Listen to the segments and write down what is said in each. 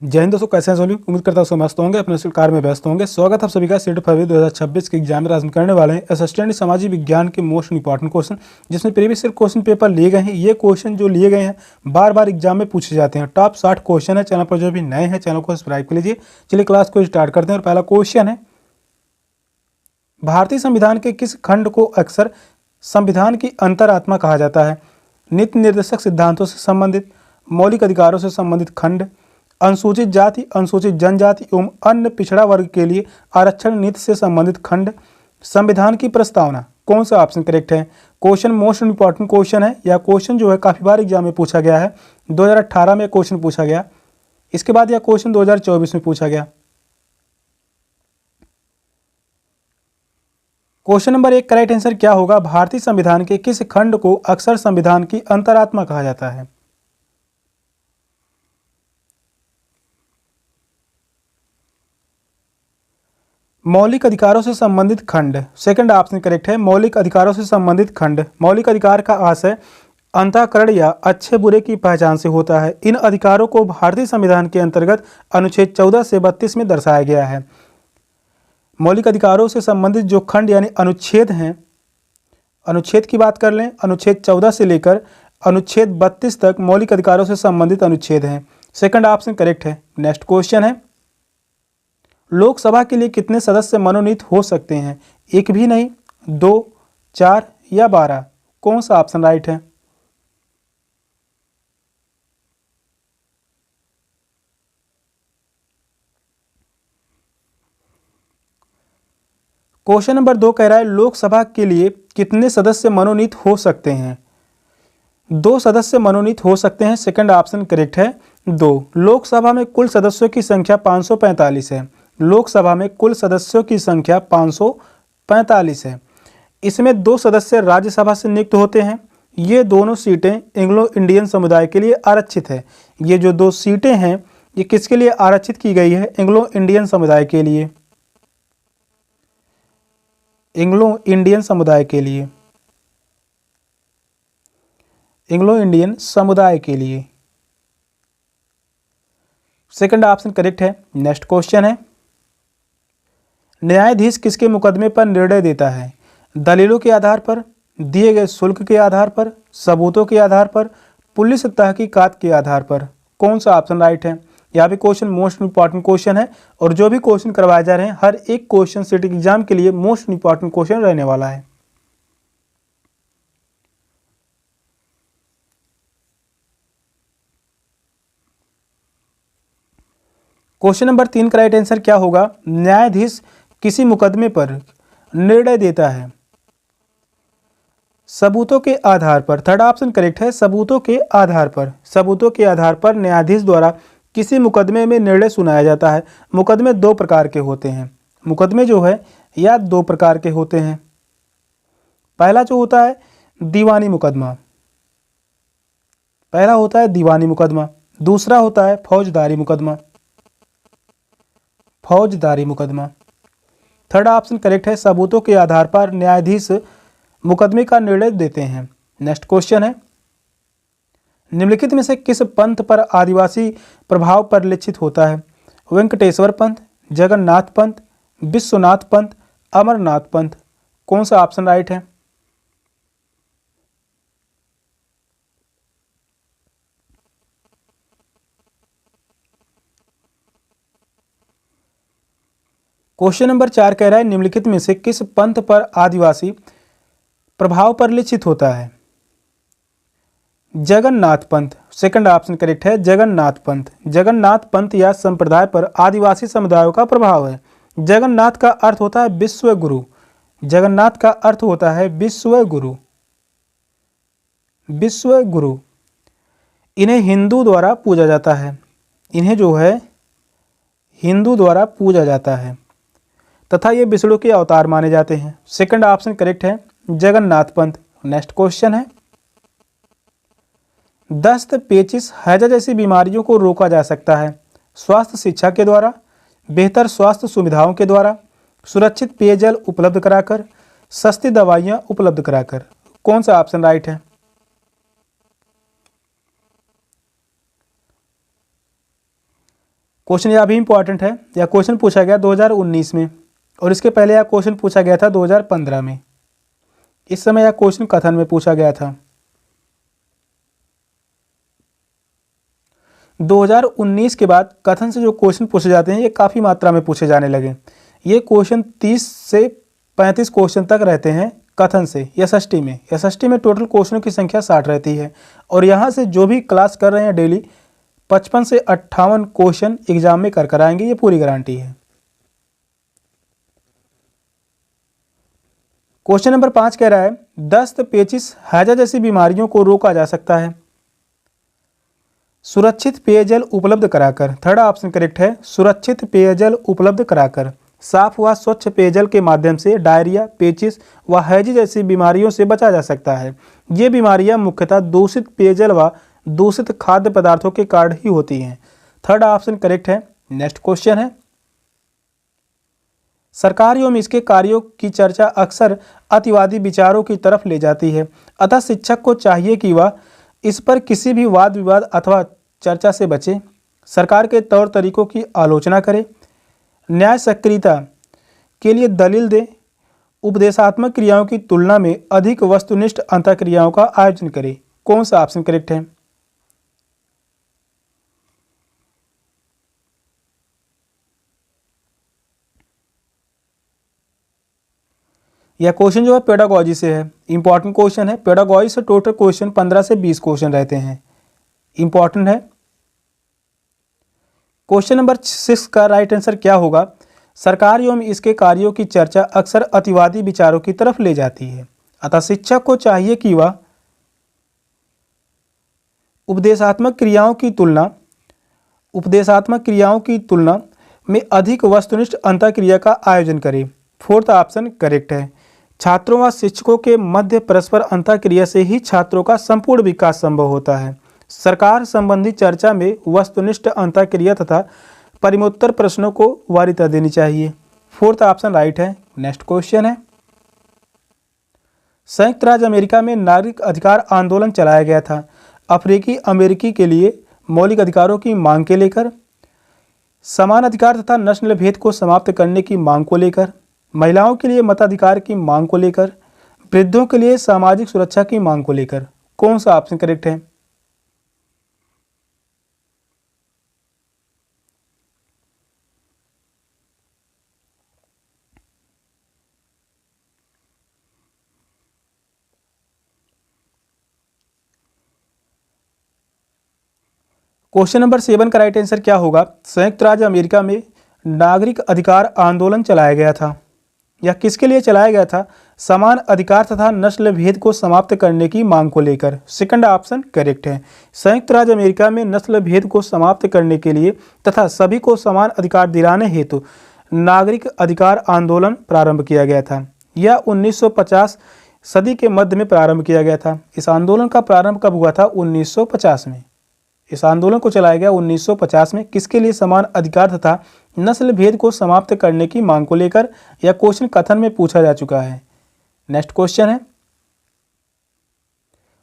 जय हिंद दोस्तों, कैसे हैं सभी। उम्मीद करता हूँ सब मस्त होंगे, अपने कार में व्यस्त होंगे। स्वागत है आप सभी का 6 फरवरी 2026 के एग्जाम में। आज हम करने वाले हैं असिस्टेंट सामाजिक विज्ञान के मोस्ट इंपॉर्टेंट क्वेश्चन, जिसमें प्रीवियस ईयर क्वेश्चन पेपर लिए गए हैं। ये क्वेश्चन जो लिए गए हैं बार बार एग्जाम में पूछे जाते हैं। टॉप 60 क्वेश्चन है। चैनल पर जो भी नए हैं चैनल को सब्सक्राइब कर लीजिए। चलिए क्लास को स्टार्ट करते हैं। और पहला क्वेश्चन है, भारतीय संविधान के किस खंड को अक्सर संविधान की अंतरात्मा कहा जाता है? नीति निर्देशक सिद्धांतों से संबंधित, मौलिक अधिकारों से संबंधित खंड, अनुसूचित जाति, अनुसूचित जनजाति एवं अन्य पिछड़ा वर्ग के लिए आरक्षण नीति से संबंधित खंड, संविधान की प्रस्तावना। कौन सा ऑप्शन करेक्ट है? क्वेश्चन मोस्ट इंपॉर्टेंट क्वेश्चन है। यह क्वेश्चन जो है काफी बार एग्जाम में पूछा गया है। 2018 में क्वेश्चन पूछा गया, इसके बाद यह क्वेश्चन 2024 में पूछा गया। क्वेश्चन नंबर 1 करेक्ट आंसर क्या होगा? भारतीय संविधान के किस खंड को अक्सर संविधान की अंतरात्मा कहा जाता है? मौलिक अधिकारों से संबंधित खंड। सेकंड ऑप्शन करेक्ट है, मौलिक अधिकारों से संबंधित खंड। मौलिक अधिकार का आशय अंतःकरण या अच्छे बुरे की पहचान से होता है। इन अधिकारों को भारतीय संविधान के अंतर्गत अनुच्छेद 14 से 32 में दर्शाया गया है। मौलिक अधिकारों से संबंधित जो खंड यानी अनुच्छेद हैं, अनुच्छेद की बात कर लें, अनुच्छेद 14 से लेकर अनुच्छेद 32 तक मौलिक अधिकारों से संबंधित अनुच्छेद हैं। सेकंड ऑप्शन करेक्ट है। नेक्स्ट क्वेश्चन है, लोकसभा के लिए कितने सदस्य मनोनीत हो सकते हैं? एक भी नहीं, 2, 4 या 12? कौन सा ऑप्शन राइट है? क्वेश्चन नंबर 2 कह रहा है, लोकसभा के लिए कितने सदस्य मनोनीत हो सकते हैं? 2 सदस्य मनोनीत हो सकते हैं। सेकंड ऑप्शन करेक्ट है, 2। लोकसभा में कुल सदस्यों की संख्या 545 है। लोकसभा में कुल सदस्यों की संख्या 545 है। इसमें 2 सदस्य राज्यसभा से नियुक्त होते हैं। ये दोनों सीटें एंग्लो इंडियन समुदाय के लिए आरक्षित है। ये जो 2 सीटें हैं ये किसके लिए आरक्षित की गई है? एंग्लो इंडियन समुदाय के लिए। एंग्लो इंडियन समुदाय के लिए, एंग्लो इंडियन समुदाय के लिए। सेकंड ऑप्शन करेक्ट है। नेक्स्ट क्वेश्चन है, न्यायाधीश किसके मुकदमे पर निर्णय देता है? दलीलों के आधार पर, दिए गए शुल्क के आधार पर, सबूतों के आधार पर, पुलिस तहकीकात के आधार पर? कौन सा ऑप्शन राइट है? यह भी क्वेश्चन मोस्ट इंपॉर्टेंट क्वेश्चन है और जो भी क्वेश्चन करवाए जा रहे हैं हर एक क्वेश्चन सिटी एग्जाम के लिए मोस्ट इंपॉर्टेंट क्वेश्चन रहने वाला है। क्वेश्चन नंबर 3 का राइट आंसर क्या होगा? न्यायाधीश किसी मुकदमे पर निर्णय देता है सबूतों के आधार पर। थर्ड ऑप्शन करेक्ट है, सबूतों के आधार पर। सबूतों के आधार पर न्यायाधीश द्वारा किसी मुकदमे में निर्णय सुनाया जाता है। मुकदमे 2 प्रकार के होते हैं। मुकदमे जो है या 2 प्रकार के होते हैं। पहला जो होता है दीवानी मुकदमा, पहला होता है दीवानी मुकदमा। दूसरा होता है फौजदारी मुकदमा, फौजदारी मुकदमा। थर्ड ऑप्शन करेक्ट है, सबूतों के आधार पर न्यायाधीश मुकदमे का निर्णय देते हैं। नेक्स्ट क्वेश्चन है, निम्नलिखित में से किस पंथ पर आदिवासी प्रभाव परिलक्षित होता है? वेंकटेश्वर पंथ, जगन्नाथ पंथ, विश्वनाथ पंथ, अमरनाथ पंथ? कौन सा ऑप्शन राइट है? क्वेश्चन नंबर 4 कह रहा है, निम्नलिखित में से किस पंथ पर आदिवासी प्रभाव परिलक्षित होता है? जगन्नाथ पंथ। सेकंड ऑप्शन करेक्ट है, जगन्नाथ पंथ। जगन्नाथ पंथ या संप्रदाय पर आदिवासी समुदायों का प्रभाव है। जगन्नाथ का अर्थ होता है विश्व गुरु। जगन्नाथ का अर्थ होता है विश्व गुरु, विश्व गुरु। इन्हें हिंदू द्वारा पूजा जाता है। इन्हें जो है हिंदू द्वारा पूजा जाता है तथा ये विष्णु के अवतार माने जाते हैं। सेकंड ऑप्शन करेक्ट है, जगन्नाथ पंथ। नेक्स्ट क्वेश्चन है, दस्त, पेचिश, हैजा जैसी बीमारियों को रोका जा सकता है स्वास्थ्य शिक्षा के द्वारा, बेहतर स्वास्थ्य सुविधाओं के द्वारा, सुरक्षित पेयजल उपलब्ध कराकर, सस्ती दवाइयाँ उपलब्ध कराकर? कौन सा ऑप्शन राइट है? क्वेश्चन यह भी इंपॉर्टेंट है। यह क्वेश्चन पूछा गया 2019 में और इसके पहले यह क्वेश्चन पूछा गया था 2015 में। इस समय यह क्वेश्चन कथन में पूछा गया था। 2019 के बाद कथन से जो क्वेश्चन पूछे जाते हैं ये काफ़ी मात्रा में पूछे जाने लगे। ये क्वेश्चन 30 से 35 क्वेश्चन तक रहते हैं कथन से एसएसटी में। एसएसटी में टोटल क्वेश्चनों की संख्या 60 रहती है और यहाँ से जो भी क्लास कर रहे हैं डेली 55 से 58 क्वेश्चन एग्जाम में कर आएंगे, ये पूरी गारंटी है। क्वेश्चन नंबर 5 कह रहा है दस्त, पेचिश, हैजा जैसी बीमारियों को रोका जा सकता है सुरक्षित पेयजल उपलब्ध कराकर। थर्ड ऑप्शन करेक्ट है, सुरक्षित पेयजल उपलब्ध कराकर। साफ व स्वच्छ पेयजल के माध्यम से डायरिया, पेचिश व हैजी जैसी बीमारियों से बचा जा सकता है। ये बीमारियां मुख्यतः दूषित पेयजल व दूषित खाद्य पदार्थों के कारण ही होती हैं। थर्ड ऑप्शन करेक्ट है। नेक्स्ट क्वेश्चन है, सरकार एवं इसके कार्यों की चर्चा अक्सर अतिवादी विचारों की तरफ ले जाती है, अतः शिक्षक को चाहिए कि वह इस पर किसी भी वाद विवाद अथवा चर्चा से बचे, सरकार के तौर तरीकों की आलोचना करे, न्याय सक्रियता के लिए दलील दे, उपदेशात्मक क्रियाओं की तुलना में अधिक वस्तुनिष्ठ अंतःक्रियाओं का आयोजन करे। कौन सा ऑप्शन करेक्ट है? यह क्वेश्चन जो है पेडागॉजी से है, इंपॉर्टेंट क्वेश्चन है। पेडागॉजी से टोटल क्वेश्चन 15 से 20 क्वेश्चन रहते हैं, इंपॉर्टेंट है। क्वेश्चन नंबर 6 का राइट आंसर क्या होगा? सरकार एवं इसके कार्यों की चर्चा अक्सर अतिवादी विचारों की तरफ ले जाती है, अतः शिक्षक को चाहिए कि वह उपदेशात्मक क्रियाओं की तुलना में अधिक वस्तुनिष्ठ अंतःक्रिया का आयोजन करे। फोर्थ ऑप्शन करेक्ट है। छात्रों व शिक्षकों के मध्य परस्पर अंतःक्रिया से ही छात्रों का संपूर्ण विकास संभव होता है। सरकार संबंधी चर्चा में वस्तुनिष्ठ अंतःक्रिया तथा परिमोत्तर प्रश्नों को वरीयता देनी चाहिए। फोर्थ ऑप्शन राइट है। नेक्स्ट क्वेश्चन है, संयुक्त राज्य अमेरिका में नागरिक अधिकार आंदोलन चलाया गया था अफ्रीकी अमेरिकी के लिए मौलिक अधिकारों की मांग के लेकर, समान अधिकार तथा नस्ल भेद को समाप्त करने की मांग को लेकर, महिलाओं के लिए मताधिकार की मांग को लेकर, वृद्धों के लिए सामाजिक सुरक्षा की मांग को लेकर। कौन सा ऑप्शन करेक्ट है? क्वेश्चन नंबर 7 का राइट आंसर क्या होगा? संयुक्त राज्य अमेरिका में नागरिक अधिकार आंदोलन चलाया गया था। यह किसके लिए चलाया गया था? समान अधिकार तथा नस्ल भेद को समाप्त करने की मांग को लेकर। सेकंड ऑप्शन करेक्ट है। संयुक्त राज्य अमेरिका में नस्ल भेद को समाप्त करने के लिए तथा सभी को समान अधिकार दिलाने हेतु नागरिक अधिकार आंदोलन प्रारंभ किया गया था। यह 1950 सदी के मध्य में प्रारंभ किया गया था। इस आंदोलन का प्रारंभ कब हुआ था? 1950 में। इस आंदोलन को चलाया गया 1950 में। किसके लिए? समान अधिकार तथा नस्ल भेद को समाप्त करने की मांग को लेकर। यह क्वेश्चन कथन में पूछा जा चुका है। नेक्स्ट क्वेश्चन है,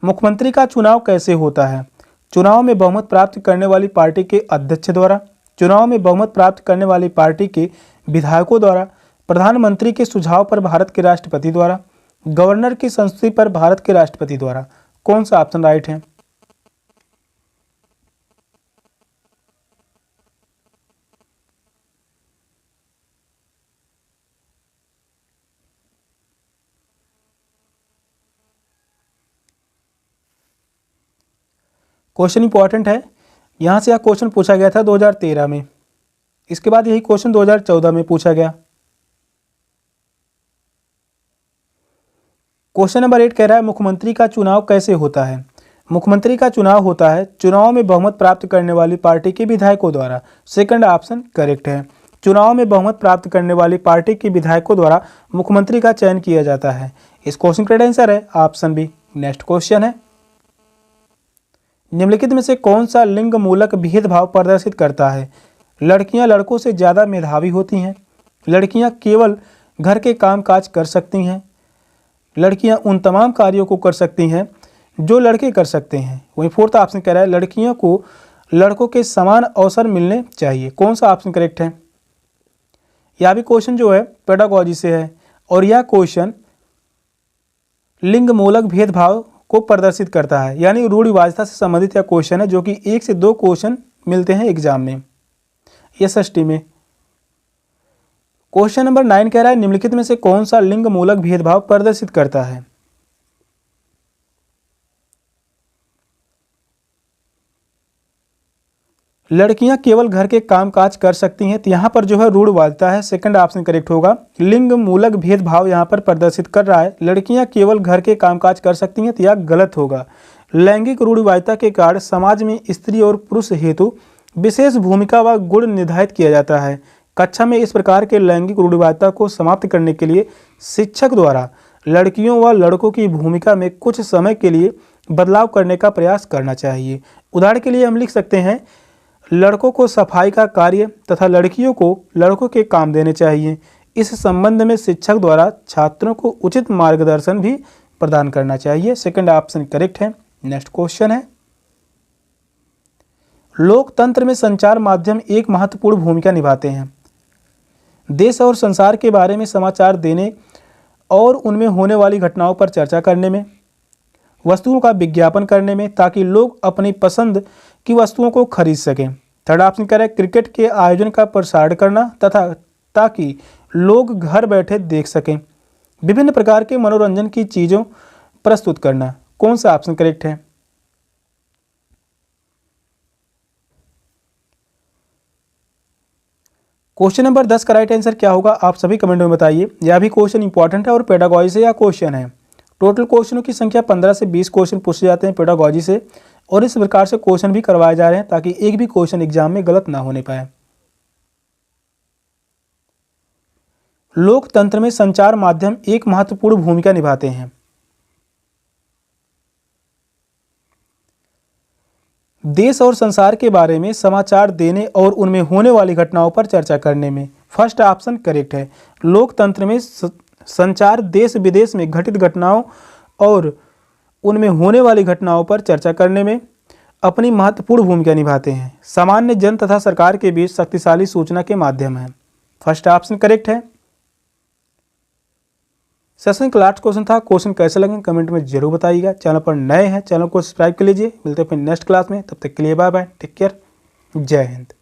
मुख्यमंत्री का चुनाव कैसे होता है? चुनाव में बहुमत प्राप्त करने वाली पार्टी के अध्यक्ष द्वारा, चुनाव में बहुमत प्राप्त करने वाली पार्टी के विधायकों द्वारा, प्रधानमंत्री के सुझाव पर भारत के राष्ट्रपति द्वारा, गवर्नर की संस्तुति पर भारत के राष्ट्रपति द्वारा। कौन सा ऑप्शन राइट है? क्वेश्चन इंपॉर्टेंट है। यहाँ से यह क्वेश्चन पूछा गया था 2013 में। इसके बाद यही क्वेश्चन 2014 में पूछा गया। क्वेश्चन नंबर 8 कह रहा है मुख्यमंत्री का चुनाव कैसे होता है? मुख्यमंत्री का चुनाव होता है चुनाव में बहुमत प्राप्त करने वाली पार्टी के विधायकों द्वारा। सेकंड ऑप्शन करेक्ट है। चुनाव में बहुमत प्राप्त करने वाली पार्टी के विधायकों द्वारा मुख्यमंत्री का चयन किया जाता है। इस क्वेश्चन का आंसर है ऑप्शन बी। नेक्स्ट क्वेश्चन है, निम्नलिखित में से कौन सा लिंग मूलक भेदभाव प्रदर्शित करता है? लड़कियां लड़कों से ज़्यादा मेधावी होती हैं, लड़कियां केवल घर के काम काज कर सकती हैं, लड़कियां उन तमाम कार्यों को कर सकती हैं जो लड़के कर सकते हैं। वहीं फोर्थ ऑप्शन कह रहा है लड़कियों को लड़कों के समान अवसर मिलने चाहिए। कौन सा ऑप्शन करेक्ट है? यह भी क्वेश्चन जो है पेडागोजी से है और यह क्वेश्चन लिंग मूलक भेदभाव को प्रदर्शित करता है, यानी रूढ़िवादिता से संबंधित यह क्वेश्चन है जो कि 1 से 2 क्वेश्चन मिलते हैं एग्जाम में एसएसटी में। क्वेश्चन नंबर 9 कह रहा है निम्नलिखित में से कौन सा लिंग मूलक भेदभाव प्रदर्शित करता है? लड़कियां केवल घर के कामकाज कर सकती हैं, तो यहाँ पर जो है रूढ़िवादिता है, सेकंड ऑप्शन करेक्ट होगा। लिंग मूलक भेदभाव यहाँ पर प्रदर्शित कर रहा है, लड़कियां केवल घर के कामकाज कर सकती हैं, तो यह गलत होगा। लैंगिक रूढ़िवादिता के कारण समाज में स्त्री और पुरुष हेतु विशेष भूमिका व गुण निर्धारित किया जाता है। कक्षा में इस प्रकार के लैंगिक रूढ़िवादिता को समाप्त करने के लिए शिक्षक द्वारा लड़कियों व लड़कों की भूमिका में कुछ समय के लिए बदलाव करने का प्रयास करना चाहिए। उदाहरण के लिए हम लिख सकते हैं, लड़कों को सफाई का कार्य तथा लड़कियों को लड़कों के काम देने चाहिए। इस संबंध में शिक्षक द्वारा छात्रों को उचित मार्गदर्शन भी प्रदान करना चाहिए। सेकंड ऑप्शन करेक्ट है। नेक्स्ट क्वेश्चन है, लोकतंत्र में संचार माध्यम एक महत्वपूर्ण भूमिका निभाते हैं। देश और संसार के बारे में समाचार देने और उनमें होने वाली घटनाओं पर चर्चा करने में, वस्तुओं का विज्ञापन करने में, ताकि लोग अपनी पसंद की वस्तुओं को खरीद सकें। थर्ड ऑप्शन कह रहा है क्रिकेट के आयोजन का प्रसारण करना तथा ताकि लोग घर बैठे देख सकें। विभिन्न प्रकार के मनोरंजन की चीज़ों प्रस्तुत करना। कौन सा ऑप्शन करेक्ट है? क्वेश्चन नंबर 10 का राइट आंसर क्या होगा आप सभी कमेंट में बताइए। यह भी क्वेश्चन इंपॉर्टेंट है और पेडागोजी से यह क्वेश्चन है। टोटल क्वेश्चनों की संख्या 15 से 20 क्वेश्चन पूछे जाते हैं पेडागोजी से और इस प्रकार से क्वेश्चन भी करवाए जा रहे हैं ताकि एक भी क्वेश्चन एग्जाम में गलत ना होने पाए। लोकतंत्र में संचार माध्यम एक महत्वपूर्ण भूमिका निभाते हैं। देश और संसार के बारे में समाचार देने और उनमें होने वाली घटनाओं पर चर्चा करने में। फर्स्ट ऑप्शन करेक्ट है। लोकतंत्र में संचार देश विदेश में घटित घटनाओं और उनमें होने वाली घटनाओं पर चर्चा करने में अपनी महत्वपूर्ण भूमिका निभाते हैं। सामान्य जन तथा सरकार के बीच शक्तिशाली सूचना के माध्यम है। फर्स्ट ऑप्शन करेक्ट है। सेशन का लास्ट क्वेश्चन था। क्वेश्चन कैसे लगे कमेंट में जरूर बताइएगा। चैनल पर नए हैं चैनल को सब्सक्राइब कर लीजिए। मिलते हैं फिर नेक्स्ट क्लास में, तब तक के लिए बाय बाय, टेक केयर, जय हिंद।